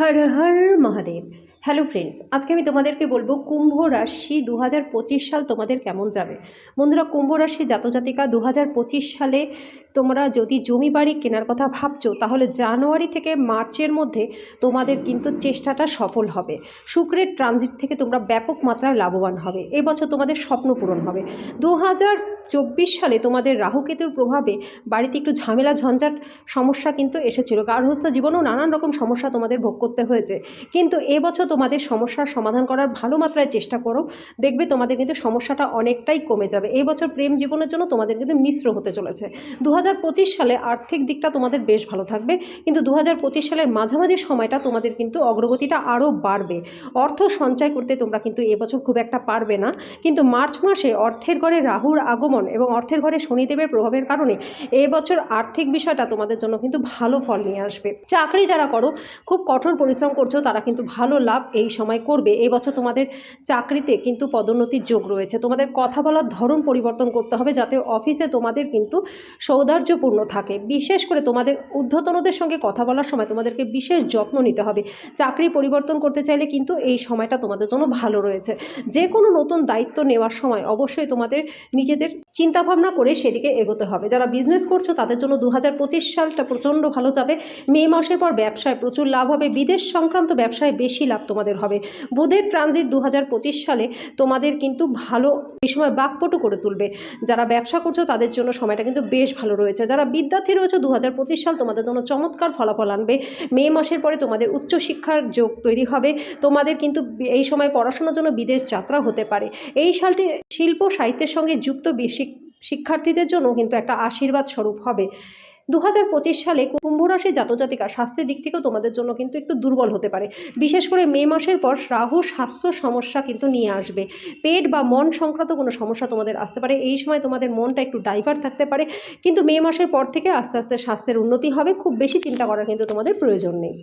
Har Har Mahadev. Hello friends, আজকে আমি তোমাদেরকে বলবো কুম্ভ রাশি 2025 সাল তোমাদের কেমন যাবে। বন্ধুরা, কুম্ভ রাশি জাতজাতিকা 2025 সালে তোমরা যদি জমি বাড়ি কেনার কথা ভাবছো, তাহলে জানুয়ারি থেকে মার্চের মধ্যে তোমাদের কিন্তু চেষ্টাটা সফল হবে। শুক্রের ট্রানজিট থেকে তোমরা ব্যাপক মাত্রায় লাভবান হবে। এবছর তোমাদের স্বপ্ন পূরণ হবে। 2024 সালে তোমাদের রাহুকেতুর প্রভাবে বাড়িতে একটু ঝামেলা ঝঞ্ঝাট সমস্যা কিন্তু এসেছিল। গার্হস্থ্য জীবনেও নানান রকম সমস্যা তোমাদের ভোগ করতে হয়েছে, কিন্তু এবছর তোমাদের সমস্যার সমাধান করার ভালো মাত্রায় চেষ্টা করো। দেখবে তোমাদের কিন্তু সমস্যাটা অনেকটাই কমে যাবে। এই বছর প্রেম জীবনের জন্য তোমাদের কিন্তু মিশ্র হতে চলেছে। 2025 সালে আর্থিক দিকটা তোমাদের বেশ ভালো থাকবে, কিন্তু 2025 সালের মাঝামাঝি সময়টা তোমাদের কিন্তু অগ্রগতিটা আরও বাড়বে। অর্থ সঞ্চয় করতে তোমরা কিন্তু এবছর খুব একটা পারবে না, কিন্তু মার্চ মাসে অর্থের ঘরে রাহুর আগমন এবং অর্থের ঘরে শনিদেবের প্রভাবের কারণে এবছর আর্থিক বিষয়টা তোমাদের জন্য কিন্তু ভালো ফল নিয়ে আসবে। চাকরি যারা করো, খুব কঠোর পরিশ্রম করছো, তারা কিন্তু ভালো লাভ এই সময় করবে। এই বছর তোমাদের চাকরিতে কিন্তু পদোন্নতির যোগ রয়েছে। তোমাদের কথা বলার ধরন পরিবর্তন করতে হবে, যাতে অফিসে তোমাদের কিন্তু সৌহার্দ্যপূর্ণ থাকে। বিশেষ করে তোমাদের ঊর্ধ্বতনদের সঙ্গে কথা বলার সময় তোমাদেরকে বিশেষ যত্ন নিতে হবে। চাকরি পরিবর্তন করতে চাইলে কিন্তু এই সময়টা তোমাদের জন্য ভালো রয়েছে। যে কোনো নতুন দায়িত্ব নেওয়ার সময় অবশ্যই তোমাদের নিজেদের চিন্তাভাবনা করে সেদিকে এগোতে হবে। যারা বিজনেস করছো তাদের জন্য 2025 সালটা প্রচণ্ড ভালো যাবে। মে মাসের পর ব্যবসায় প্রচুর লাভ হবে। বিদেশ সংক্রান্ত ব্যবসায় বেশি লাভ তোমাদের হবে। বুধের ট্রানজিট 2025 সালে তোমাদের কিন্তু ভালো এই সময় বাকপটু করে তুলবে। যারা ব্যবসা করছো তাদের জন্য সময়টা কিন্তু বেশ ভালো রয়েছে। যারা বিদ্যার্থী রয়েছে, 2025 সাল তোমাদের জন্য চমৎকার ফলাফল আনবে। মে মাসের পরে তোমাদের উচ্চশিক্ষার যোগ তৈরি হবে। তোমাদের কিন্তু এই সময় পড়াশোনার জন্য বিদেশ যাত্রা হতে পারে। এই সালটি শিল্প সাহিত্যের সঙ্গে যুক্ত শিক্ষার্থীদের জন্য কিন্তু একটা আশীর্বাদ স্বরূপ হবে। 2025 সালে কুম্ভ রাশি জাতজাতিকা স্বাস্থ্যের দিক থেকেও তোমাদের জন্য কিন্তু একটু দুর্বল হতে পারে। বিশেষ করে মে মাসের পর রাহু স্বাস্থ্য সমস্যা কিন্তু নিয়ে আসবে। পেট বা মন সংক্রান্ত কোনো সমস্যা তোমাদের আসতে পারে। এই সময় তোমাদের মনটা একটু ডাইভার্ট থাকতে পারে, কিন্তু মে মাসের পর থেকে আস্তে আস্তে স্বাস্থ্যের উন্নতি হবে। খুব বেশি চিন্তা করার কিন্তু তোমাদের প্রয়োজন নেই।